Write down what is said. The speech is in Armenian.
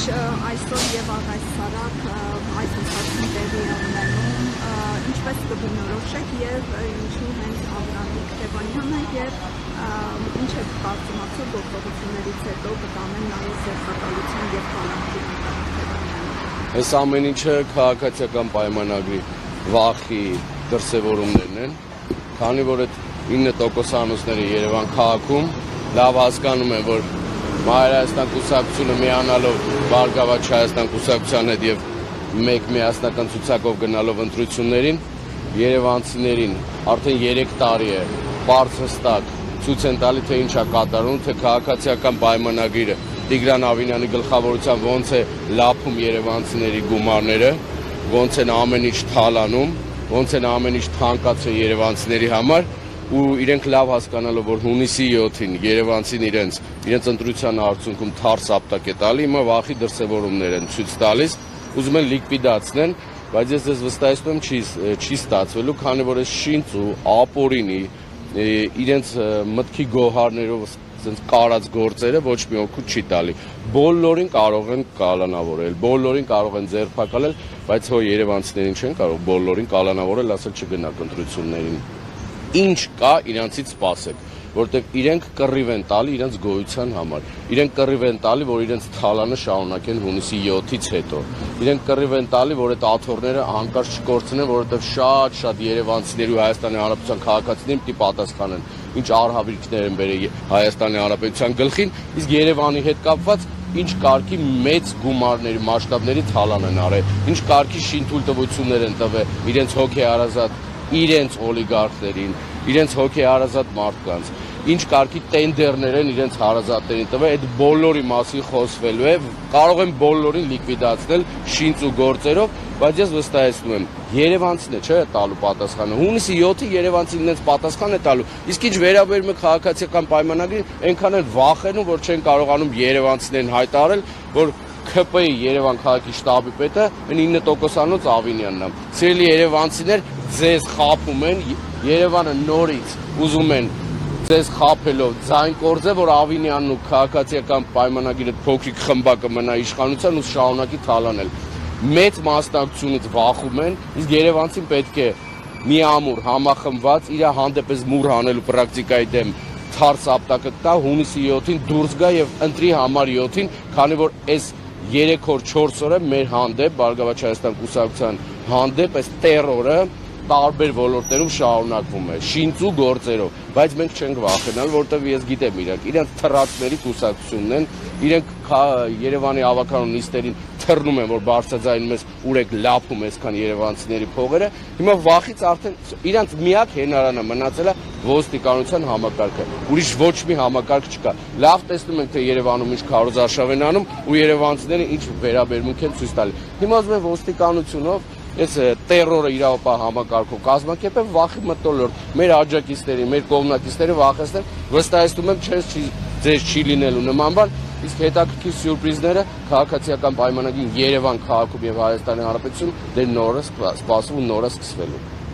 այսօր եւ առայսարակ այս ընթացքում տեղի է ունենում, ինչպես կբնորոշեք եւ ինչու հենց Անդրանիկ Թևանյանը եւ ինչ է կարծում ասել գործողություններից հետո կտանեն նաեւ զերծակալության եւ բանակի Թևանյանը։ Այս ամեն ինչը քաղաքացիական պայմանագրի վախի դրսևորումներն են, քանի որ այդ 9% անուսները Երևան քաղաքում լավ հասկանում են, որ Մայր Հայաստան կուսակցությունը միանալով Բարգավաճ Հայաստան կուսակցության հետ եւ մեկ միասնական ցուցակով գնալով ընտրություններին երևանցիներին արդեն 3 տարի է բարձ հստակ ցույց են տալի թե ինչ է կատարում, թե քաղաքացիական պայմանագիրը Տիգրան Ավինյանի գլխավորությամբ ոնց է լափում երևանցիների գումարները, ոնց են ամեն ինչ թալանում, ոնց են ամեն ինչ թանկացել երևանցիների համար ու իրենք լավ հասկանալով որ հունիսի 7-ին երևանցին իրենց ընտրության արդյունքում թարս ապտակ է տալի, հիմա վախի դրսևորումներ են ցույց տալիս, ուզում են լիկվիդացնեն, բայց ես ձեզ վստահեցնում եմ չի ստացվելու, քանի որ այս շինծ ու ապօրինի իրենց մտքի գոհարներով ասենց կարած գործերը ոչ մի օգուտ չի տալի։ Բոլորին կարող են կալանավորել, բոլորին կարող են ձերբակալել, բայց հո երևանցիներին չեն կարող բոլորին կալանավորել, ասել չգնաք ընտրություններին։ Ինչ կա իրանցից սպասեք, որտեղ իրենք կռիվ են տալի իրենց գոյության համար, իրենք կռիվ են տալի, որ իրենց թալանը շարունակեն հունիսի 7-ից հետո, իրենք կռիվ են տալի, որ այդ աթոռները հանկարծ չկորցնեն, որովհետև շատ երևանցիների ու Հայաստանի Հանրապետության քաղաքացիներին պիտի պատասխանեն, ինչ արհավիրքներ են բերել Հայաստանի Հանրապետության գլխին, իսկ Երևանի հետ կապված ինչ կարգի մեծ գումարների մասշտաբների թալան են արել, ինչ կարգի շինթույլտվություններ են տվել իրենց հոգեհարազատ իրենց օլիգարխներին, իրենց հոգեհարազատ մարդկանց, ինչ կարգի տենդերներ են իրենց հարազատներին տվել, այդ բոլորի մասին խոսվելու է, կարող են բոլորին լիկվիդացնել շինծ ու գործերով, բայց ես վստահեցնում եմ, երևանցին է չէ տալու պատասխանը, հունիսի 7-ի երևանցին իրենց պատասխան է տալու, իսկ ինչ վերաբերում է քաղաքացիական պայմանագրին, այնքան էլ վախենում, որ չեն կարողանում երևանցիներին հայտարարել, որ ՔՊ-ի Երևան քաղաքի շտաբի պետը 9% անոց Ավինյանն է։ Սիրելի երևանցիներ, ձեզ խաբում են, Երևանը նորից ուզում են ձեզ խաբելով ձայն կորձել, որ Ավինյանն ու քաղաքացիական պայմանագիրը փոքրիկ խմբակը մնա իշխանության ու շարունակի թալանել։ Մեծ մասնակցությունից վախում են, իսկ երևանցին պետք է միամուռ համախմբված իր հանդեպ մուռ հանելու պրակտիկայի դեմ թարս ապտակը տա հունիսի 7-ին դուրս գա եւ ընտրի համար 7-ին, քանի որ այս 3 օր 4 օրը մեր հանդեպ Բարգավաճ Հայաստան կուսակցության հանդեպ այս տերորը տարբեր ոլորտներում շարունակվում է շինծ ու գործերով, բայց մենք չենք վախենալ, որտեղ ես գիտեմ իրենք թռածների կուսակցությունն են, իրենք Երևանի ավականու նիստերին թռնում են, որ բարձրաձայնում ես ուրեք լափում այսքան երևանցիների փողերը, հիմա վախից արդեն իրանց միակ հենարանը մնացել է ոստիկանության համակարգը, ուրիշ ոչ մի համակարգ չկա։ Լավ տեսնում ենք, թե Երևանում ինչ քարոզարշավ են անում ու երևանցիները ինչ վերաբերմունք են ցույց տալի։ Հիմա ուզում եմ ոստիկանությունով այս տերորը իրավապահ համակարգով կազմակերպել վախի մթնոլորտ մեր աջակիցների, մեր կողմնակիցների վախեցնել, վստահեցնում եմ ձեզ չի լինելու նման բան, իսկ հետաքրքիր սյուրպրիզները քաղաքացիական պայմանագին Երևան քաղաքում եւ Հայաստանի Հանրապետություն դե նորը սպասվում ու նորը սկսվելու։